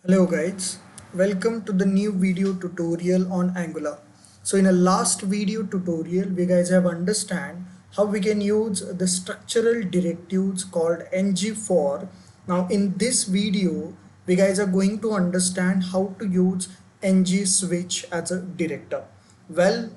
Hello guys, welcome to the new video tutorial on Angular. So in a last video tutorial, we guys have understand how we can use the structural directives called ngFor. Now in this video, we guys are going to understand how to use ngSwitch as a director. Well,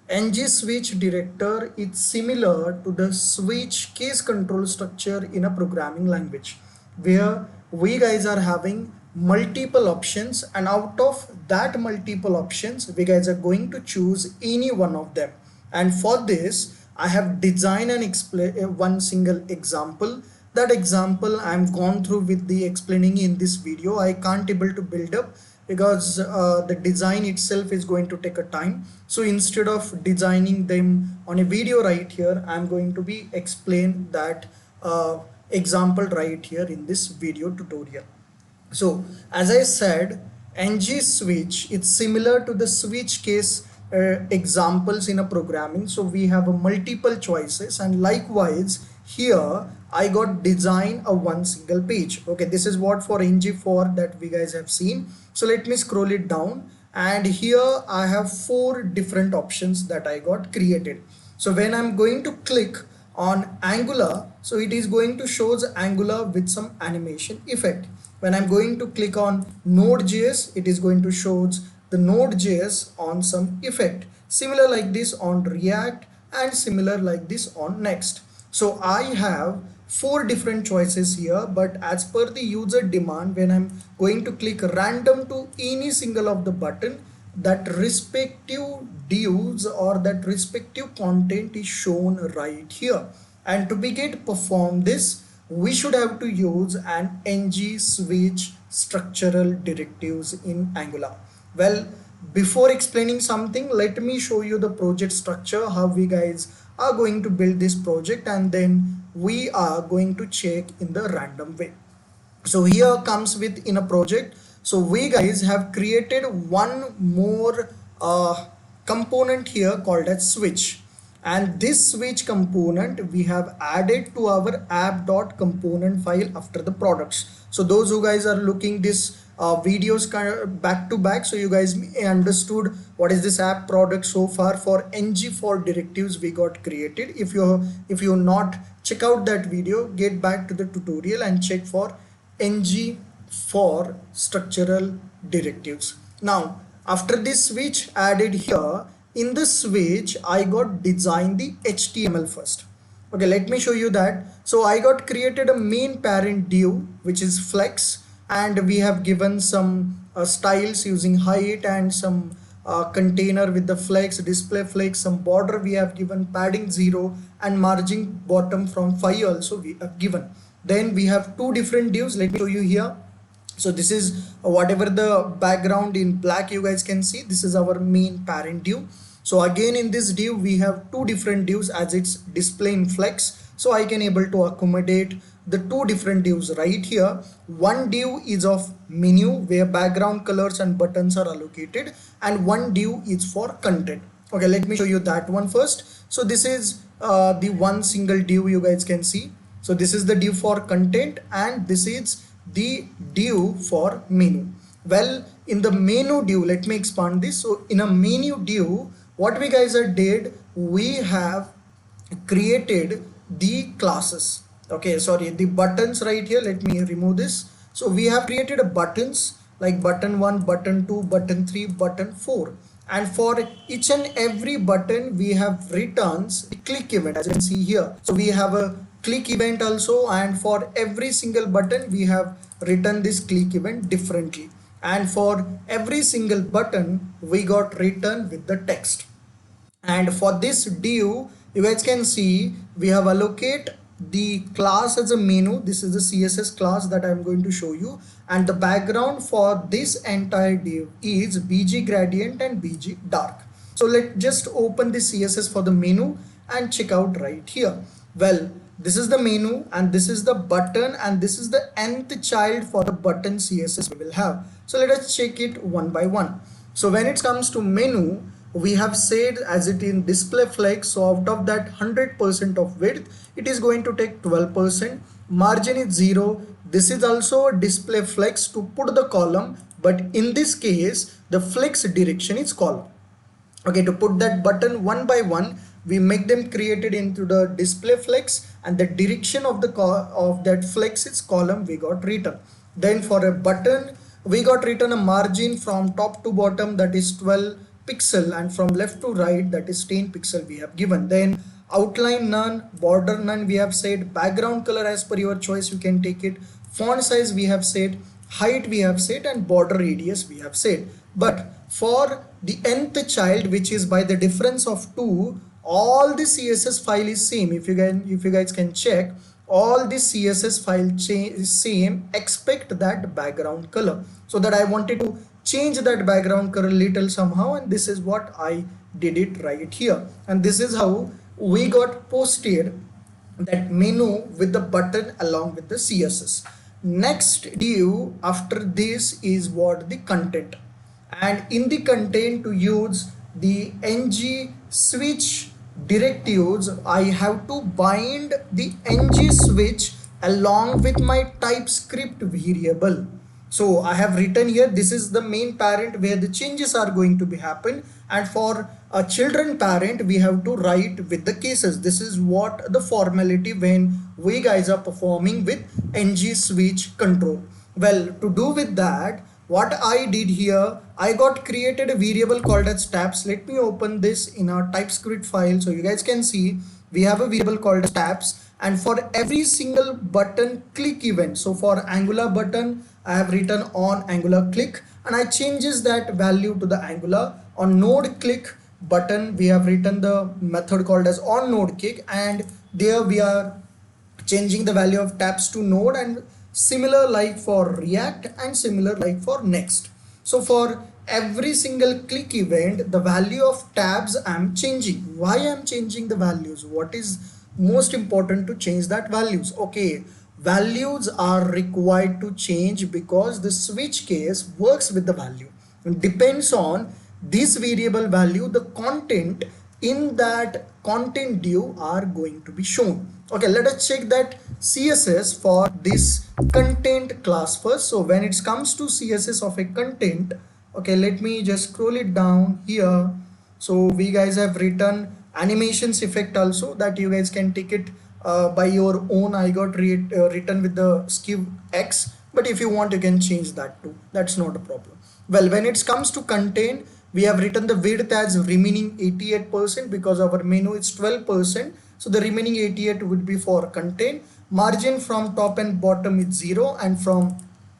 ngSwitch director is similar to the switch case control structure in a programming language where we guys are having multiple options, and out of that multiple options we guys are going to choose any one of them. And for this I have designed and explain one single example. That example I'm gone through with the explaining in this video. I can't able to build up because the design itself is going to take a time. So instead of designing them on a video right here, I'm going to be explain that example right here in this video tutorial. So as I said, ngSwitch it's similar to the switch case examples in a programming. So we have a multiple choices, and likewise here I got design a one single page. Okay, this is what for ngFor that we guys have seen. So let me scroll it down, and here I have four different options that I got created. So when I'm going to click on Angular, so it is going to shows Angular with some animation effect. When I'm going to click on Node.js, it is going to shows the Node.js on some effect. Similar like this on React, and similar like this on Next. So I have four different choices here, but as per the user demand, when I'm going to click random to any single of the button, that respective divs or that respective content is shown right here. And to be get perform this, we should have to use an ngSwitch structural directives in Angular. Well, before explaining something, let me show you the project structure, how we guys are going to build this project, and then we are going to check in the random way. So here comes with in a project. So we guys have created one more component here called as switch, and this switch component we have added to our app.component file after the products. So those who guys are looking this videos kind of back to back, so you guys may understood what is this app product so far. For ngFor directives we got created. If you not check out that video, get back to the tutorial and check for ngFor structural directives. Now after this switch added here, in the switch I got designed the HTML first. Okay, let me show you that. So I got created a main parent div which is flex, and we have given some styles using height and some container with the flex, display flex, some border we have given, padding 0, and margin bottom from 5 also we have given. Then we have two different divs. Let me show you here. So this is whatever the background in black you guys can see, this is our main parent div. So again in this div we have two different divs as it's display in flex. So I can able to accommodate the two different divs right here. One div is of menu where background colors and buttons are allocated, and one div is for content. Okay, let me show you that one first. So this is the one single div you guys can see. So this is the div for content, and this is the div for menu. Well, in the menu div, let me expand this. So in a menu div, what we guys are did, we have created the classes. Okay, sorry, the buttons right here. Let me remove this. So we have created a buttons like button 1, button 2, button 3, button 4. And for each and every button we have returns a click event, as you can see here. So we have a click event also, and for every single button we have written this click event differently, and for every single button we got written with the text. And for this div you guys can see we have allocate the class as a menu. This is the CSS class that I'm going to show you, and the background for this entire div is bg gradient and bg dark. So let's just open the CSS for the menu and check out right here. Well, this is the menu, and this is the button, and this is the nth child for the button CSS we will have. So let us check it one by one. So when it comes to menu, we have said as it in display flex, so out of that 100% of width, it is going to take 12%, margin is 0. This is also a display flex to put the column, but in this case the flex direction is column. Okay, to put that button one by one, we make them created into the display flex, and the direction of the of that flex is column we got written. Then for a button, we got written a margin from top to bottom, that is 12 pixel, and from left to right, that is 10 pixel we have given. Then outline none, border none we have said, background color as per your choice you can take it, font size we have said, height we have said, and border radius we have said. But for the nth child, which is by the difference of 2, all the css file is same. If you guys can check, all the css file is same except that background color. So that I wanted to change that background color little somehow, and this is what I did it right here. And this is how we got posted that menu with the button along with the css. Next div after this is what the content, and in the content, to use the ngSwitch directives, I have to bind the ngSwitch along with my TypeScript variable. So I have written here, this is the main parent where the changes are going to be happen, and for a children parent we have to write with the cases. This is what the formality when we guys are performing with ngSwitch control. Well, to do with that, what I did here, I got created a variable called as tabs. Let me open this in our TypeScript file so you guys can see we have a variable called as tabs, and for every single button click event, so for Angular button I have written on Angular click, and I changes that value to the Angular. On node click button we have written the method called as on node click, and there we are changing the value of tabs to node, and similar like for React and similar like for next. So for every single click event, the value of tabs I'm changing. Why I'm changing the values? What is most important to change that values? Okay, values are required to change because the switch case works with the value. It depends on this variable value, the content in that content div are going to be shown. Okay, let us check that CSS for this content class first. So when it comes to CSS of a content, okay, let me just scroll it down here. So we guys have written animations effect also, that you guys can take it by your own. I got written with the skew X, but if you want you can change that too, that's not a problem. Well, when it comes to content, we have written the width as remaining 88% because our menu is 12%. So the remaining 88 would be for content. Margin from top and bottom is 0, and from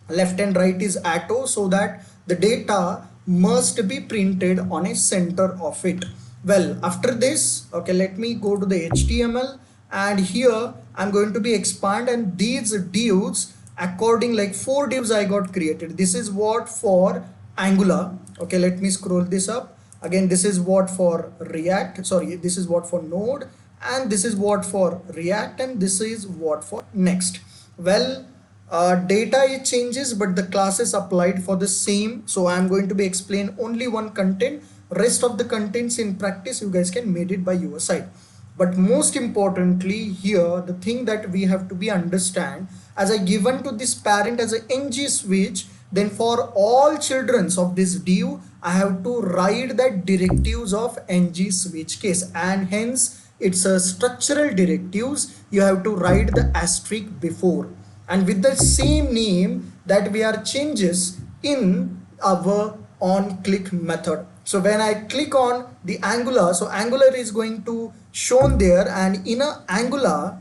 left and right is auto, so that the data must be printed on a center of it. Well, after this, okay, let me go to the HTML, and here I'm going to be expand, and these divs according like 4 divs I got created. This is what for Angular. Okay, let me scroll this up again. This is what for React, sorry, this is what for Node, and this is what for React, and this is what for Next. Well, data it changes, but the classes applied for the same. So I'm going to be explain only one content. Rest of the contents in practice you guys can made it by your side. But most importantly here, the thing that we have to be understand, as I given to this parent as a ngSwitch, then for all childrens of this div I have to write that directives of ngSwitch case, and hence it's a structural directives. You have to write the asterisk before, and with the same name that we are changes in our on click method. So when I click on the Angular, so Angular is going to shown there, and in a Angular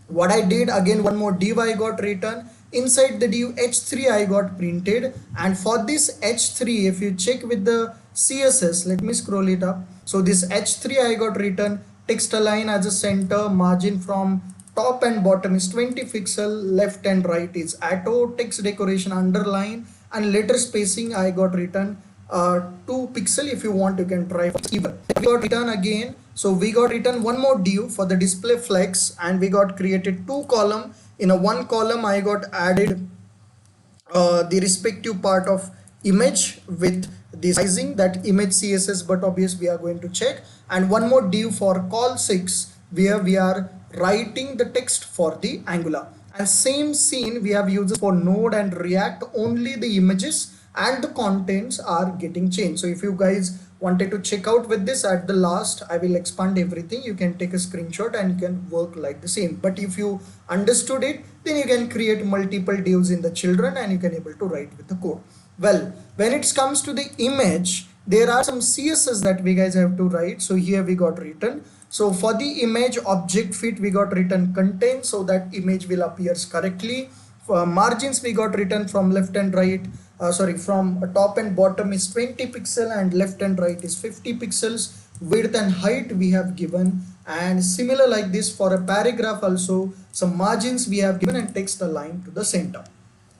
what I did, again one more div I got written. Inside the div h3 I got printed, and for this h3 if you check with the CSS, let me scroll it up. So this h3 I got written text align as a center, margin from top and bottom is 20 pixel, left and right is auto, text decoration underline, and letter spacing I got written 2 pixel. If you want you can try even. We got written again, so we got written one more div for the display flex, and we got created 2 column. In a 1 column I got added the respective part of image with the sizing, that image CSS, but obviously we are going to check, and one more div for call 6 where we are writing the text for the Angular. And same scene we have used for Node and React, only the images and the contents are getting changed. So if you guys wanted to check out with this at the last, I will expand everything. You can take a screenshot and you can work like the same. But if you understood it, then you can create multiple divs in the children and you can able to write with the code. Well, when it comes to the image, there are some CSS that we guys have to write. So here we got written. So for the image object fit, we got written content, so that image will appears correctly. For margins, we got written from left and right. From top and bottom is 20 pixel and left and right is 50 pixels. Width and height we have given, and similar like this for a paragraph also, some margins we have given and text align to the center.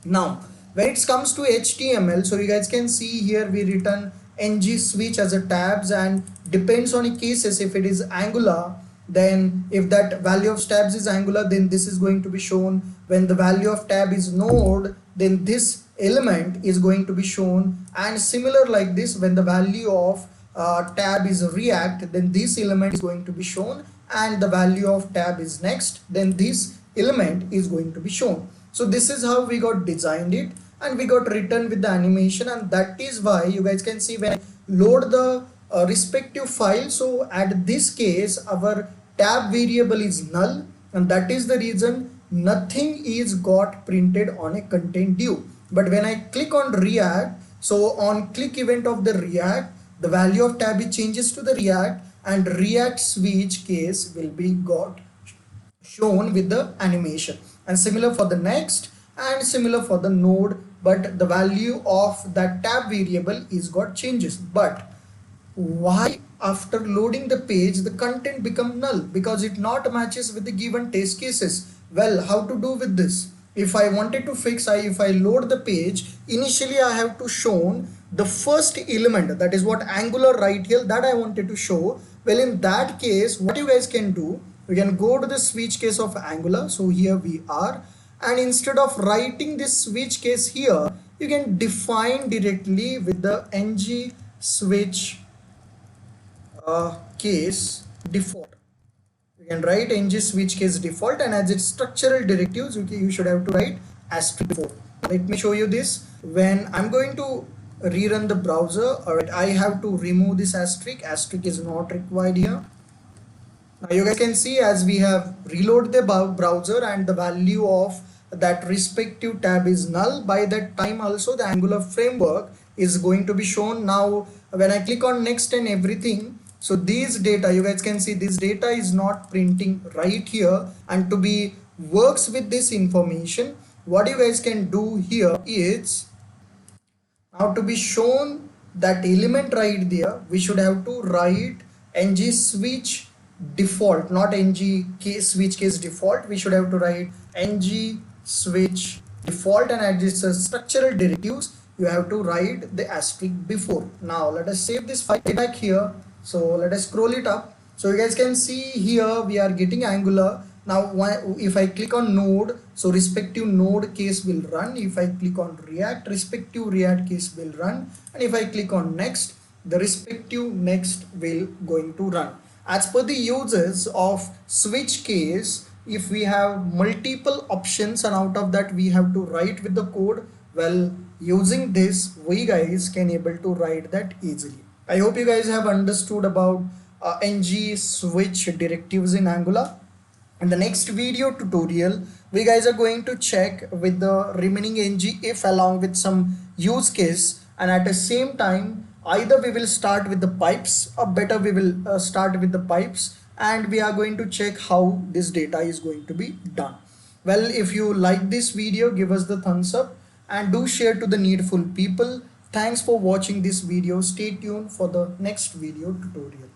Now, when it comes to HTML, so you guys can see here we written ngSwitch as a tabs, and depends on the cases. If it is Angular, then if that value of tabs is Angular, then this is going to be shown. When the value of tab is Node, then this element is going to be shown. And similar like this, when the value of tab is React, then this element is going to be shown, and the value of tab is Next, then this element is going to be shown. So this is how we got designed it, and we got written with the animation, and that is why you guys can see when I load the respective file, so at this case our tab variable is null, and that is the reason nothing is got printed on a content div. But when I click on React, so on click event of the React, the value of tab changes to the React, and React switch case will be got shown with the animation. And similar for the next, and similar for the node, but the value of that tab variable is got changes. But why after loading the page the content become null? Because it not matches with the given test cases. Well, how to do with this? If I wanted to fix, if I load the page, initially I have to show the first element, that is what Angular right here that I wanted to show. Well, in that case, what you guys can do, we can go to the switch case of Angular. So here we are, and instead of writing this switch case here, you can define directly with the ngSwitch case default. You can write ngSwitch case default, and as its structural directives, you should have to write asterisk before. Let me show you this. When I'm going to rerun the browser, alright, I have to remove this asterisk. Asterisk is not required here. Now you guys can see as we have reload the browser and the value of that respective tab is null. By that time also the Angular framework is going to be shown. Now when I click on next and everything, so these data, you guys can see this data is not printing right here, and to be works with this information, what you guys can do here is, now to be shown that element right there, we should have to write ngSwitch default, not ngSwitch case default. We should have to write ngSwitch default, and at this structural directives you have to write the asterisk before. Now let us save this file back here. So let us scroll it up. So you guys can see here we are getting Angular. Now if I click on node, so respective node case will run. If I click on React, respective React case will run, and if I click on next, the respective next will going to run. As per the uses of switch case, if we have multiple options and out of that we have to write with the code, well, using this we guys can able to write that easily. I hope you guys have understood about ngSwitch directives in Angular. In the next video tutorial, we guys are going to check with the remaining ngIf along with some use case, and at the same time either we will start with the pipes, or better we will start with the pipes, and we are going to check how this data is going to be done. Well, if you like this video, give us the thumbs up and do share to the needful people. Thanks for watching this video. Stay tuned for the next video tutorial.